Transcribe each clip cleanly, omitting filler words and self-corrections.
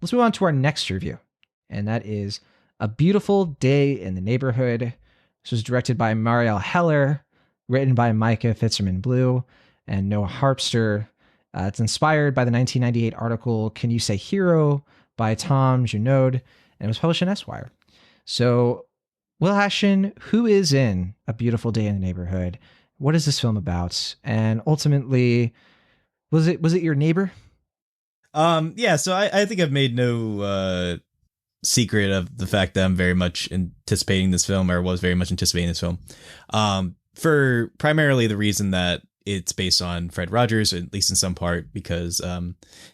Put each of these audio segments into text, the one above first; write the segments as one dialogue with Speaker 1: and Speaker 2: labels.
Speaker 1: let's move on to our next review, and that is A Beautiful Day in the Neighborhood. This was directed by Marielle Heller, written by Micah Fitzgerman Blue and Noah Harpster. It's inspired by the 1998 article Can You Say Hero by Tom Junod, and it was published in Esquire. So, Will Ashton, who is in A Beautiful Day in the Neighborhood? What is this film about? And ultimately, was it your neighbor?
Speaker 2: Yeah, so I think I've made no secret of the fact that I'm very much anticipating this film, or was very much anticipating this film. For primarily the reason that it's based on Fred Rogers, at least in some part, because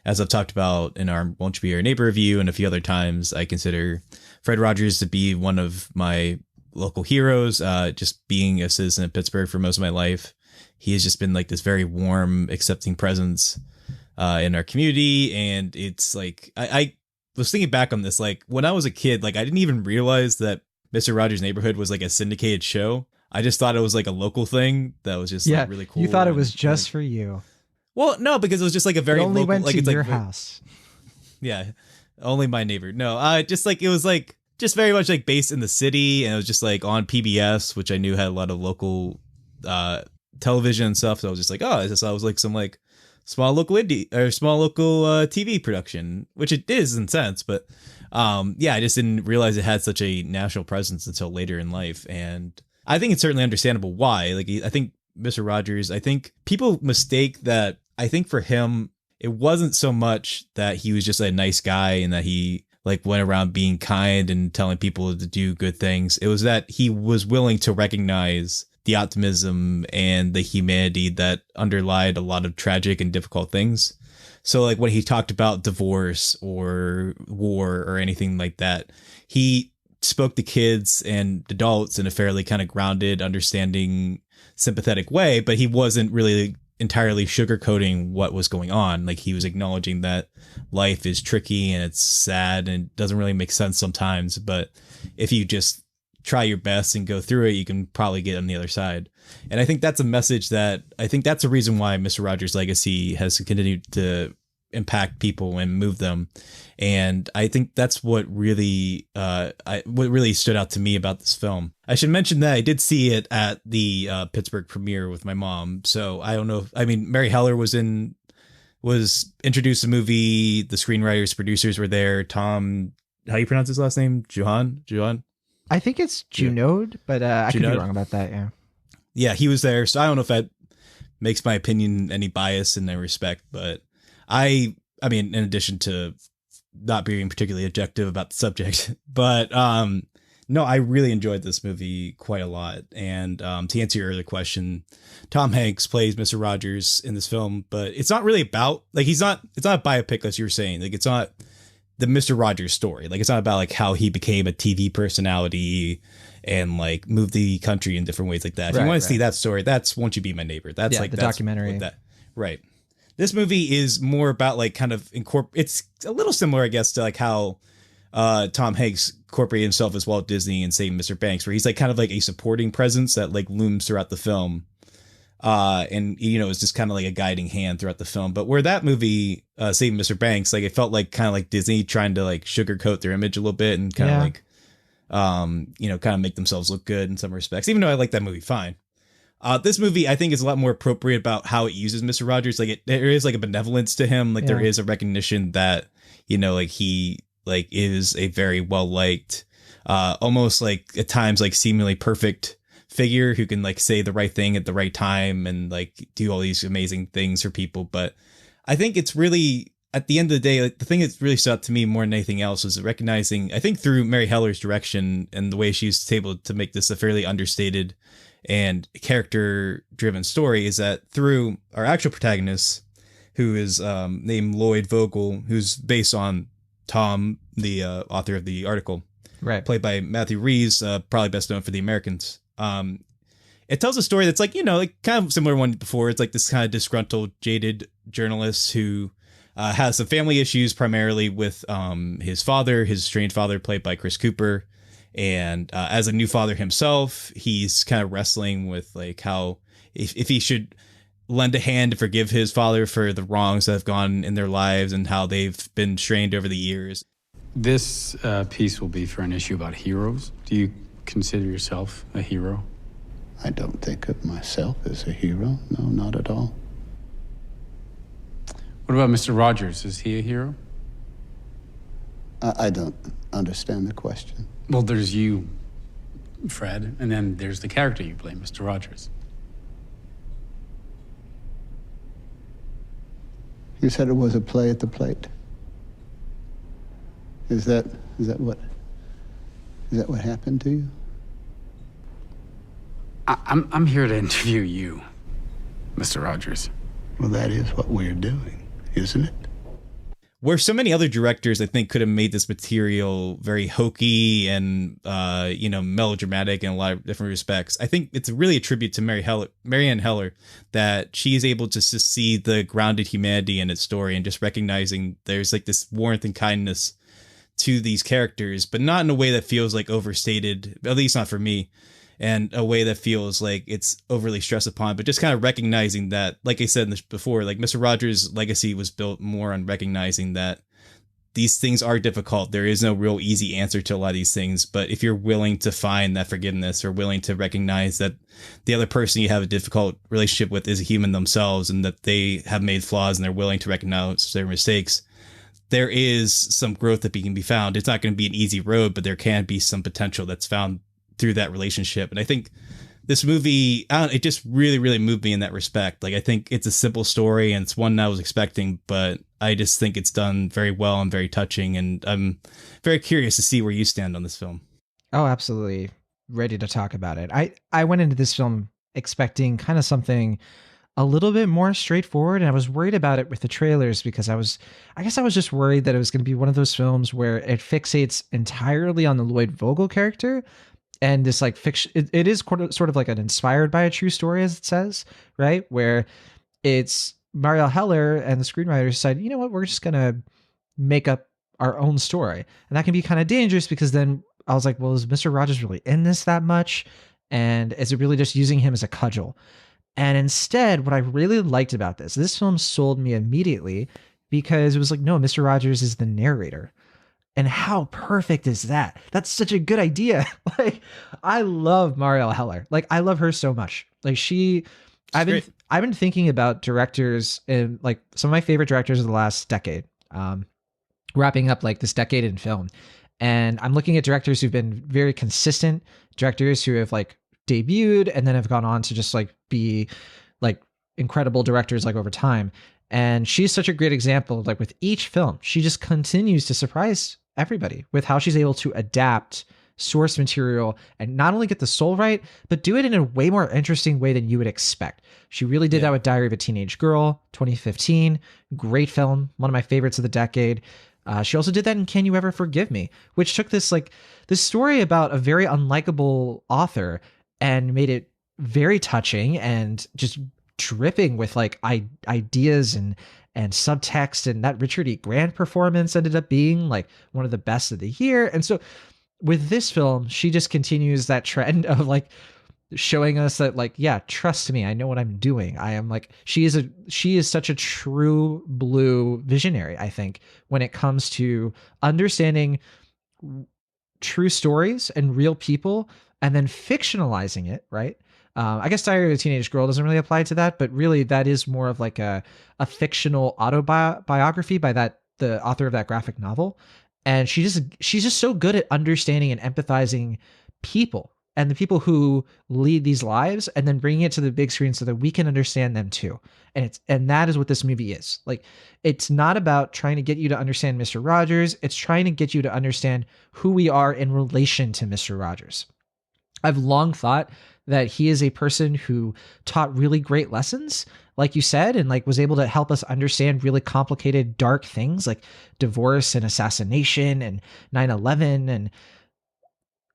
Speaker 2: as I've talked about in our Won't You Be Our Neighbor review and a few other times, I consider Fred Rogers to be one of my local heroes, just being a citizen of Pittsburgh for most of my life. He has just been like this very warm, accepting presence in our community. And it's like, I was thinking back on this, like when I was a kid, like I didn't even realize that Mr. Rogers' Neighborhood was like a syndicated show. I just thought it was like a local thing that was just like really cool.
Speaker 1: You thought it was just for you.
Speaker 2: Well, no, because it was just like a very
Speaker 1: it only
Speaker 2: local,
Speaker 1: went
Speaker 2: like
Speaker 1: to
Speaker 2: it's
Speaker 1: your
Speaker 2: like
Speaker 1: house.
Speaker 2: Yeah, only my neighbor. No, just like it was like just very much like based in the city, and it was just like on PBS, which I knew had a lot of local television and stuff. So I was just like, oh, I just thought it was like some like small local indie or small local TV production, which it is in a sense, but yeah, I just didn't realize it had such a national presence until later in life. And I think it's certainly understandable why. Like, I think Mr. Rogers, I think people mistake that. I think for him, it wasn't so much that he was just a nice guy and that he like went around being kind and telling people to do good things. It was that he was willing to recognize the optimism and the humanity that underlied a lot of tragic and difficult things. So like when he talked about divorce or war or anything like that, he spoke to kids and adults in a fairly kind of grounded, understanding, sympathetic way, but he wasn't really entirely sugarcoating what was going on. Like he was acknowledging that life is tricky and it's sad and doesn't really make sense sometimes, but if you just try your best and go through it, you can probably get on the other side. And I think that's a message that I think that's a reason why Mr. Rogers' legacy has continued to impact people and move them. And I think that's what really what really stood out to me about this film. I should mention that I did see it at the Pittsburgh premiere with my mom. So I don't know. I mean, Mary Heller was introduced the movie. The screenwriters, producers were there. Tom, how you pronounce his last name? Juhan?
Speaker 1: I think it's Junod, but I could be wrong about that. Yeah.
Speaker 2: Yeah, he was there. So I don't know if that makes my opinion any bias in that respect, but I mean, in addition to not being particularly objective about the subject, but no, I really enjoyed this movie quite a lot. And to answer your earlier question, Tom Hanks plays Mr. Rogers in this film, but it's not really about like it's not a biopic as you were saying. Like it's not the Mr. Rogers story. Like it's not about like how he became a TV personality and like moved the country in different ways like that. If you want to see that story, that's Won't You Be My Neighbor. That's like
Speaker 1: the documentary.
Speaker 2: Right. This movie is more about like kind of it's a little similar, I guess, to like how Tom Hanks incorporated himself as Walt Disney and Saving Mr. Banks, where he's like kind of like a supporting presence that like looms throughout the film. And, you know, it's just kind of like a guiding hand throughout the film. But where that movie, Saving Mr. Banks, like it felt like kind of like Disney trying to like sugarcoat their image a little bit and kind of like, you know, kind of make themselves look good in some respects, even though I like that movie fine. This movie, I think, is a lot more appropriate about how it uses Mr. Rogers. Like there is like a benevolence to him. Like there is a recognition that, you know, like he like is a very well liked, almost like at times like seemingly perfect figure who can like say the right thing at the right time and like do all these amazing things for people. But I think it's really at the end of the day, like the thing that's really stood out to me more than anything else is recognizing, I think through Mary Heller's direction and the way she's able to make this a fairly understated and character driven story, is that through our actual protagonist, who is named Lloyd Vogel, who's based on Tom, the author of the article,
Speaker 1: right,
Speaker 2: played by Matthew Reeves, probably best known for The Americans. It tells a story that's like, you know, like kind of similar one before. It's like this kind of disgruntled, jaded journalist who has some family issues, primarily with his father, his estranged father, played by Chris Cooper. And as a new father himself, he's kind of wrestling with like how if he should lend a hand to forgive his father for the wrongs that have gone in their lives and how they've been strained over the years.
Speaker 3: This piece will be for an issue about heroes. Do you consider yourself a hero?
Speaker 4: I don't think of myself as a hero. No, not at all.
Speaker 3: What about Mr. Rogers? Is he a hero?
Speaker 4: I don't understand the question.
Speaker 3: Well, there's you, Fred, and then there's the character you play, Mr. Rogers.
Speaker 4: You said it was a play at the plate. Is that what happened to you?
Speaker 3: I'm here to interview you, Mr. Rogers.
Speaker 4: Well, that is what we're doing, isn't it?
Speaker 2: Where so many other directors, I think, could have made this material very hokey and, melodramatic in a lot of different respects. I think it's really a tribute to Marianne Heller that she is able to just see the grounded humanity in its story and just recognizing there's like this warmth and kindness to these characters, but not in a way that feels like overstated, at least not for me, and a way that feels like it's overly stressed upon, but just kind of recognizing that, like I said before, like Mr. Rogers' legacy was built more on recognizing that these things are difficult. There is no real easy answer to a lot of these things, but if you're willing to find that forgiveness or willing to recognize that the other person you have a difficult relationship with is a human themselves and that they have made flaws and they're willing to recognize their mistakes, there is some growth that can be found. It's not going to be an easy road, but there can be some potential that's found through that relationship. And I think this movie, it just really, really moved me in that respect. Like, I think it's a simple story and it's one I was expecting, but I just think it's done very well and very touching. And I'm very curious to see where you stand on this film.
Speaker 1: Oh, absolutely. Ready to talk about it. I went into this film expecting kind of something a little bit more straightforward, and I was worried about it with the trailers because I guess I was just worried that it was going to be one of those films where it fixates entirely on the Lloyd Vogel character. And this like fiction, it is sort of like an inspired by a true story, as it says, right? Where it's Marielle Heller and the screenwriters decide, you know what, we're just going to make up our own story. And that can be kind of dangerous because then I was like, well, is Mr. Rogers really in this that much? And is it really just using him as a cudgel? And instead, what I really liked about this film sold me immediately because it was like, no, Mr. Rogers is the narrator. And how perfect is that? That's such a good idea. Like, I love Marielle Heller. Like, I love her so much. Like, I've been thinking about directors and like some of my favorite directors of the last decade, wrapping up like this decade in film. And I'm looking at directors who've been very consistent, directors who have like debuted and then have gone on to just like be like incredible directors like over time. And she's such a great example. Like with each film, she just continues to surprise everybody with how she's able to adapt source material and not only get the soul right, but do it in a way more interesting way than you would expect. She really did that with Diary of a Teenage Girl, 2015. Great film. One of my favorites of the decade. She also did that in Can You Ever Forgive Me, which took this story about a very unlikable author and made it very touching and just dripping with like ideas and subtext. And that Richard E. Grant performance ended up being like one of the best of the year. And so with this film, she just continues that trend of like showing us that like, yeah, trust me, I know what I'm doing. I am like, she is such a true blue visionary, I think, when it comes to understanding true stories and real people and then fictionalizing it, right? I guess Diary of a Teenage Girl doesn't really apply to that, but really that is more of like a fictional autobiography by the author of that graphic novel. And she's just so good at understanding and empathizing people and the people who lead these lives and then bringing it to the big screen so that we can understand them too. And that is what this movie is. Like, it's not about trying to get you to understand Mr. Rogers. It's trying to get you to understand who we are in relation to Mr. Rogers. I've long thought that he is a person who taught really great lessons, like you said, and like was able to help us understand really complicated, dark things like divorce and assassination and 9/11. And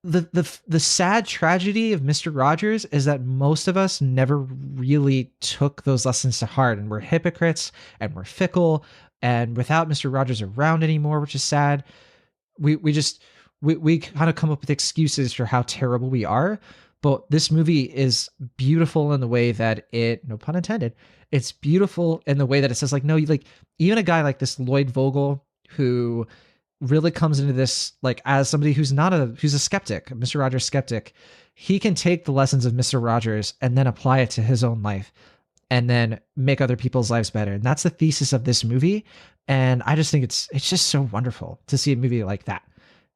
Speaker 1: the sad tragedy of Mr. Rogers is that most of us never really took those lessons to heart, and we're hypocrites and we're fickle. And without Mr. Rogers around anymore, which is sad, we kind of come up with excuses for how terrible we are. But this movie is beautiful in the way that it, no pun intended, it's beautiful in the way that it says like, no, like even a guy like this Lloyd Vogel who really comes into this like as somebody who's a skeptic, a Mr. Rogers skeptic, he can take the lessons of Mr. Rogers and then apply it to his own life and then make other people's lives better. And that's the thesis of this movie. And I just think it's just so wonderful to see a movie like that,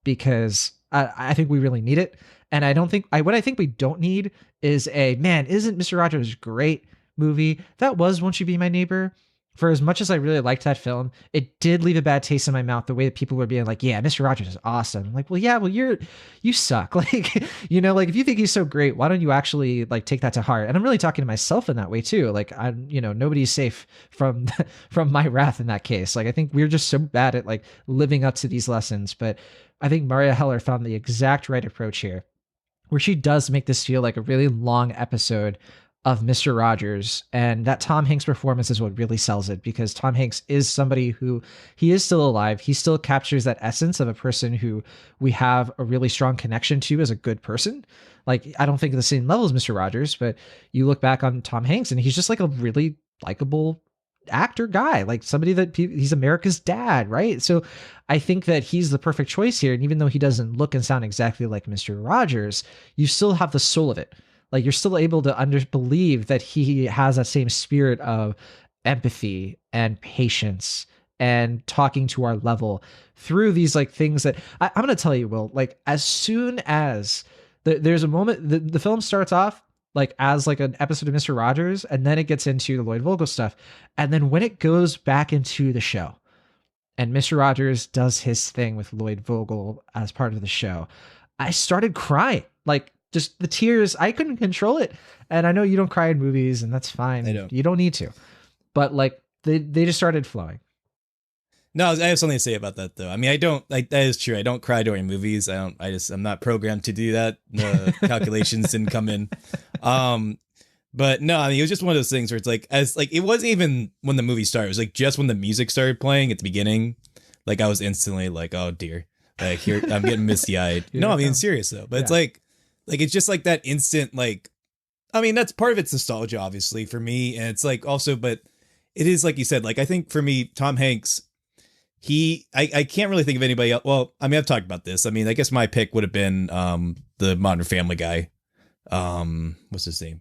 Speaker 1: because I think we really need it. And I don't think what I think we don't need is isn't Mr. Rogers great movie? That was Won't You Be My Neighbor. For as much as I really liked that film, it did leave a bad taste in my mouth. The way that people were being like, "Yeah, Mr. Rogers is awesome." I'm like, well, yeah, well, you suck. Like, like if you think he's so great, why don't you actually like take that to heart? And I'm really talking to myself in that way too. Like, I'm, nobody's safe from from my wrath in that case. Like, I think we're just so bad at like living up to these lessons. But I think Marielle Heller found the exact right approach here, where she does make this feel like a really long episode of Mr. Rogers, and that Tom Hanks performance is what really sells it, because Tom Hanks is somebody who, he is still alive. He still captures that essence of a person who we have a really strong connection to as a good person. Like, I don't think at the same level as Mr. Rogers, but you look back on Tom Hanks and he's just like a really likable actor guy, like somebody that he's America's dad, right? So I think that he's the perfect choice here. And even though he doesn't look and sound exactly like Mr. Rogers, you still have the soul of it. Like, you're still able to believe that he has that same spirit of empathy and patience and talking to our level through these like things that I'm going to tell you, Will, like as soon as there's a moment, the film starts off like as like an episode of Mr. Rogers, and then it gets into the Lloyd Vogel stuff. And then when it goes back into the show and Mr. Rogers does his thing with Lloyd Vogel as part of the show, I started crying. Like, just the tears, I couldn't control it. And I know you don't cry in movies, and that's fine.
Speaker 2: I don't.
Speaker 1: You don't need to. But like they just started flowing.
Speaker 2: No, I have something to say about that though. I mean, I don't, like, that is true. I don't cry during movies. I'm not programmed to do that. The calculations didn't come in. But no, I mean, it was just one of those things where it's like, it wasn't even when the movie started. It was like just when the music started playing at the beginning, like I was instantly like, oh dear, like here, I'm getting misty eyed. No, I mean, serious though. But yeah. Like it's just like that instant, like, I mean, that's part of it's nostalgia, obviously, for me. And it's like also, but it is like you said, like, I think for me, Tom Hanks, I can't really think of anybody else. Well, I mean, I've talked about this. I mean, I guess my pick would have been the Modern Family guy. What's his name?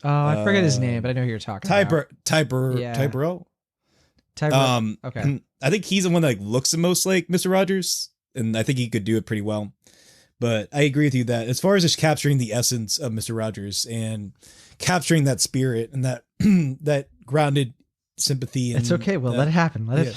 Speaker 1: Oh, I forget his name, but I know who you're talking about.
Speaker 2: Ty Burrell.
Speaker 1: Okay.
Speaker 2: I think he's the one that like looks the most like Mr. Rogers, and I think he could do it pretty well. But I agree with you that as far as just capturing the essence of Mr. Rogers and capturing that spirit and that that grounded sympathy. And
Speaker 1: it's okay. Well, let it happen. Let it.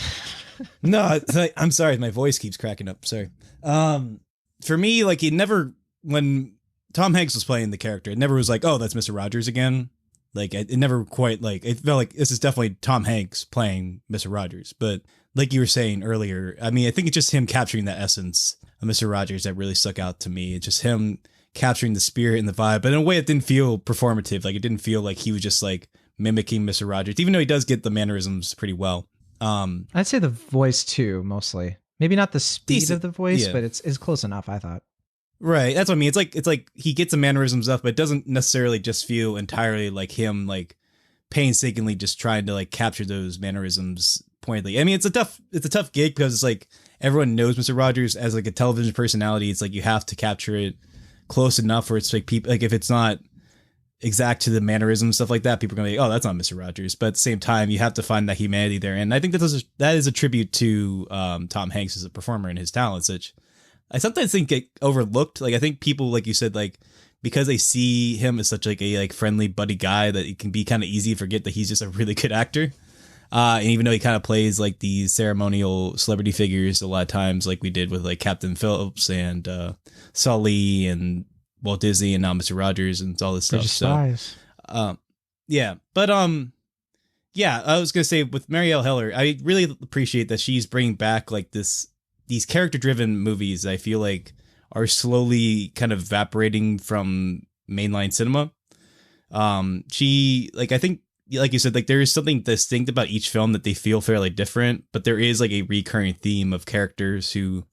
Speaker 2: No, I'm sorry. My voice keeps cracking up. Sorry. For me, like, when Tom Hanks was playing the character, it never was like, oh, that's Mr. Rogers again. Like, it never quite, like, it felt like this is definitely Tom Hanks playing Mr. Rogers. But like you were saying earlier, I mean, I think it's just him capturing that essence of Mr. Rogers that really stuck out to me. It's just him capturing the spirit and the vibe, but in a way it didn't feel performative. Like, it didn't feel like he was just like mimicking Mr. Rogers, even though he does get the mannerisms pretty well.
Speaker 1: I'd say the voice too, mostly. Maybe not the speed of the voice, but it's close enough, I thought.
Speaker 2: Right. That's what I mean. It's like he gets the mannerisms up, but it doesn't necessarily just feel entirely like him, like painstakingly just trying to like capture those mannerisms pointedly. I mean, it's a tough gig because it's like everyone knows Mr. Rogers as like a television personality. It's like you have to capture it close enough where it's like people, like if it's not exact to the mannerisms, stuff like that, people are gonna be like, oh, that's not Mr. Rogers. But at the same time, you have to find that humanity there. And I think that is a tribute to Tom Hanks as a performer and his talents, which I sometimes think get overlooked. Like, I think people, like you said, like, because they see him as such like a like friendly buddy guy, that it can be kind of easy to forget that he's just a really good actor. And even though he kind of plays like these ceremonial celebrity figures a lot of times, like we did with like Captain Phillips and Sully and Walt Disney and now Mr. Rogers and all this stuff.
Speaker 1: Spies.
Speaker 2: So, yeah, but yeah, I was gonna say with Marielle Heller, I really appreciate that she's bringing back like these character-driven movies. I feel like are slowly kind of evaporating from mainline cinema. She, like, I think, like you said, like there is something distinct about each film that they feel fairly different, but there is like a recurring theme of characters who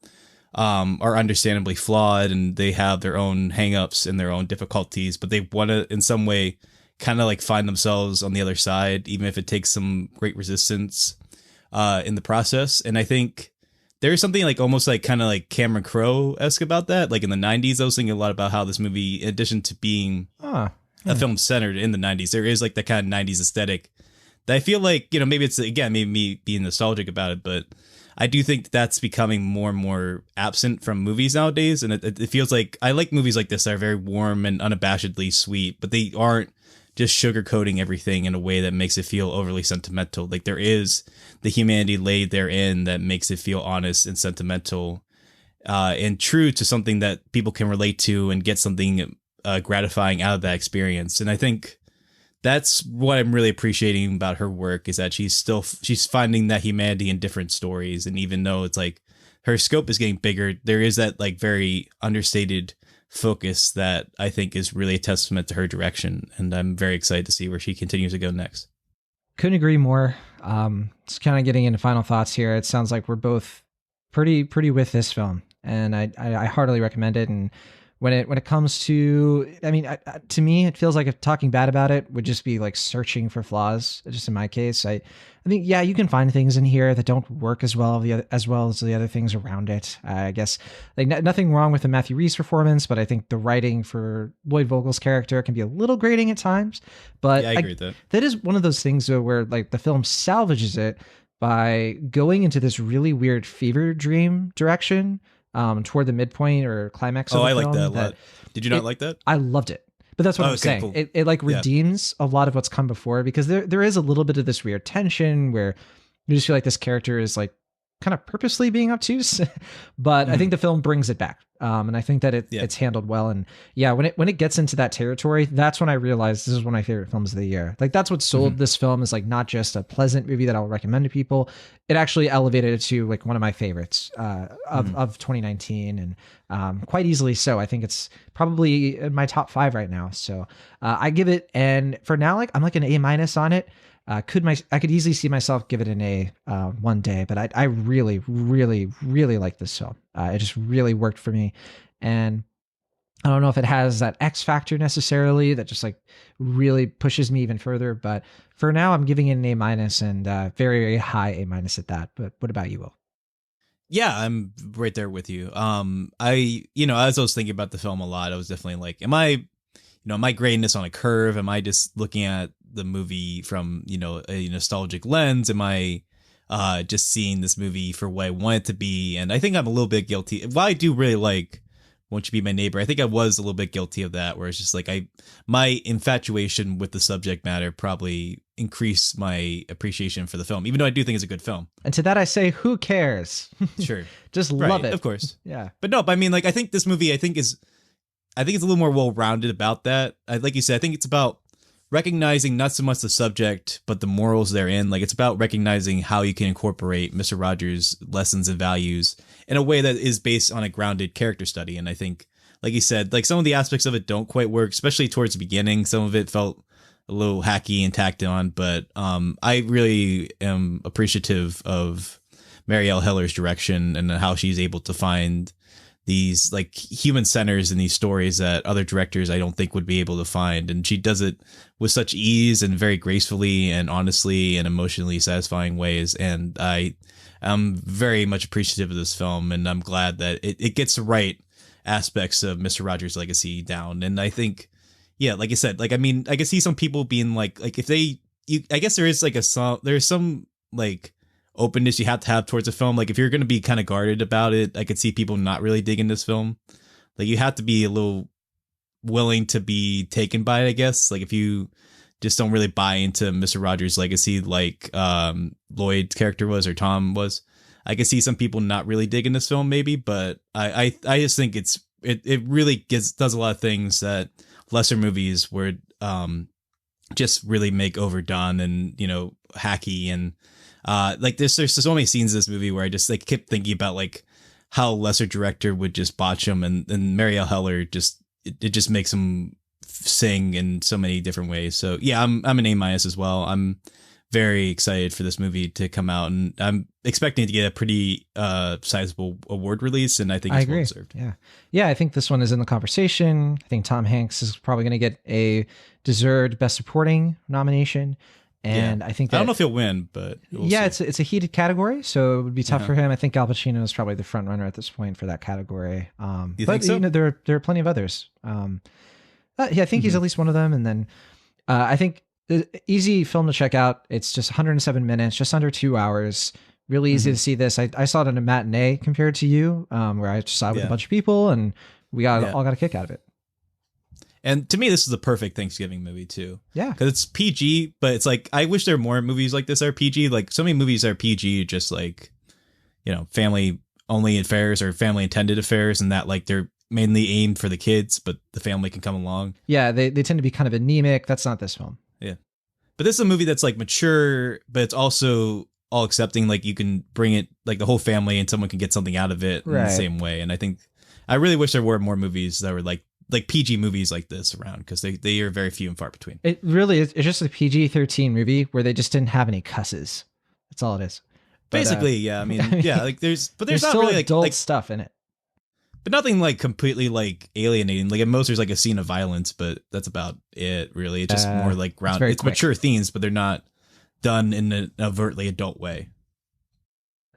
Speaker 2: are understandably flawed and they have their own hangups and their own difficulties, but they want to in some way kind of like find themselves on the other side, even if it takes some great resistance in the process. And I think there's something like almost like kind of like Cameron Crowe-esque about that. Like in the 90s, I was thinking a lot about how this movie, in addition to being a film centered in the 90s, there is like that kind of 90s aesthetic that I feel like, you know, maybe it's, again, maybe me being nostalgic about it, but I do think that's becoming more and more absent from movies nowadays. And it feels like I like movies like this that are very warm and unabashedly sweet, but they aren't just sugarcoating everything in a way that makes it feel overly sentimental. Like there is the humanity laid therein that makes it feel honest and sentimental and true to something that people can relate to and get something gratifying out of that experience. And I think that's what I'm really appreciating about her work, is that she's finding that humanity in different stories. And even though it's like her scope is getting bigger, there is that like very understated focus that I think is really a testament to her direction. And I'm very excited to see where she continues to go next.
Speaker 1: Couldn't agree more. Just kind of getting into final thoughts here. It sounds like we're both pretty with this film, and I heartily recommend it. And when it comes to, I mean, to me, it feels like if talking bad about it would just be like searching for flaws. Just in my case, I think, yeah, you can find things in here that don't work as well as the other things around it. I guess like nothing wrong with the Matthew Rhys performance, but I think the writing for Lloyd Vogel's character can be a little grating at times. But
Speaker 2: yeah, I agree with that.
Speaker 1: That is one of those things though, where like the film salvages it by going into this really weird fever dream direction. Toward the midpoint or climax of the film.
Speaker 2: I like that a lot. Did you not like that?
Speaker 1: I loved it. But that's what I'm saying. Cool. It like redeems a lot of what's come before, because there is a little bit of this weird tension where you just feel like this character is like kind of purposely being obtuse, but I think the film brings it back. And I think that it's handled well. And yeah, when it gets into that territory, that's when I realized this is one of my favorite films of the year. Like that's what sold this film, is like not just a pleasant movie that I'll recommend to people. It actually elevated it to like one of my favorites of 2019, and quite easily so. I think it's probably in my top 5 right now. So I give it, and for now, like I'm like an A- on it. I could easily see myself give it an A one day, but I really, really, really like this film. It just really worked for me. And I don't know if it has that X factor necessarily that just like really pushes me even further. But for now, I'm giving it an A-, and very, very high A- at that. But what about you, Will?
Speaker 2: Yeah, I'm right there with you. As I was thinking about the film a lot, I was definitely like, am I grading this on a curve? Am I just looking at the movie from, a nostalgic lens? Am I just seeing this movie for what I want it to be? And I think I'm a little bit guilty. While I do really like Won't You Be My Neighbor, I think I was a little bit guilty of that, where it's just like my infatuation with the subject matter probably increased my appreciation for the film, even though I do think it's a good film.
Speaker 1: And to that I say, who cares?
Speaker 2: Sure.
Speaker 1: Just love it.
Speaker 2: Of course.
Speaker 1: Yeah.
Speaker 2: But no, I mean, like, I think this movie, I think it's a little more well-rounded about that. Like you said, I think it's about recognizing not so much the subject, but the morals therein. Like, it's about recognizing how you can incorporate Mr. Rogers' lessons and values in a way that is based on a grounded character study. And I think, like you said, like some of the aspects of it don't quite work, especially towards the beginning. Some of it felt a little hacky and tacked on, but I really am appreciative of Marielle Heller's direction and how she's able to find these like human centers in these stories that other directors I don't think would be able to find. And she does it with such ease and very gracefully and honestly and emotionally satisfying ways. And I'm very much appreciative of this film, and I'm glad that it gets the right aspects of Mr. Rogers' legacy down. And I think, yeah, like I said, like, I mean, I can see some people being like if I guess there is like there's some like openness you have to have towards a film. Like if you're going to be kind of guarded about it, I could see people not really digging this film. Like you have to be a little willing to be taken by it, I guess. Like if you just don't really buy into Mr. Rogers' legacy, like Lloyd's character was, or Tom was, I could see some people not really digging this film maybe. But I just think it really does a lot of things that lesser movies would just really make overdone and, hacky. And like there's so many scenes in this movie where I just like kept thinking about like how a lesser director would just botch them, and Marielle Heller just it just makes them sing in so many different ways. So yeah, I'm an A- as well. I'm very excited for this movie to come out, and I'm expecting to get a pretty sizable award release, and I think it's well deserved.
Speaker 1: Yeah, I think this one is in the conversation. I think Tom Hanks is probably going to get a deserved Best Supporting nomination, and I think that,
Speaker 2: I don't know if he'll win, but we'll see.
Speaker 1: it's a heated category, so it would be tough for him. I think Al Pacino is probably the front runner at this point for that category.
Speaker 2: You
Speaker 1: but
Speaker 2: think so?
Speaker 1: you know, there are plenty of others. I think he's at least one of them, and then I think. Easy film to check out. It's just 107 minutes, just under 2 hours. Really easy to see this. I saw it in a matinee compared to you, where I just saw it with a bunch of people, and we all got a kick out of it.
Speaker 2: And to me, this is the perfect Thanksgiving movie too.
Speaker 1: Yeah,
Speaker 2: because it's PG, but it's like I wish there were more movies like this are PG. Like so many movies are PG, just like family only affairs or family intended affairs, and that like they're mainly aimed for the kids, but the family can come along.
Speaker 1: Yeah, they tend to be kind of anemic. That's not this film.
Speaker 2: Yeah. But this is a movie that's like mature, but it's also all accepting. Like you can bring it like the whole family and someone can get something out of it in the same way. And I think I really wish there were more movies that were like PG movies like this around, because they are very few and far between. It
Speaker 1: really is. It's just a PG-13 movie where they just didn't have any cusses. That's all it is. But,
Speaker 2: basically, yeah. I mean, yeah, like there's not
Speaker 1: still
Speaker 2: really
Speaker 1: adult stuff in it.
Speaker 2: But nothing like completely like alienating. Like at most there's like a scene of violence, but that's about it really. It's just more like it's mature themes, but they're not done in an overtly adult way.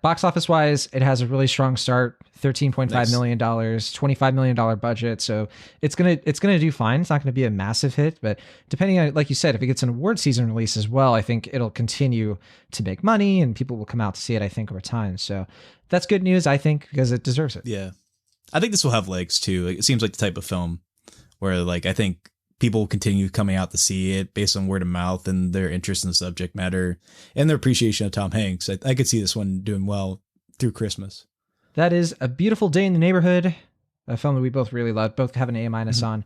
Speaker 1: Box office wise, it has a really strong start. $13.5 million, $25 million budget. So it's gonna do fine. It's not gonna be a massive hit, but depending on, like you said, if it gets an award season release as well, I think it'll continue to make money and people will come out to see it, I think, over time. So that's good news, I think, because it deserves it.
Speaker 2: Yeah. I think this will have legs too. Like, it seems like the type of film where like I think people will continue coming out to see it based on word of mouth and their interest in the subject matter and their appreciation of Tom Hanks. I could see this one doing well through Christmas.
Speaker 1: That is A Beautiful Day in the Neighborhood, a film that we both really loved, both have an A- on.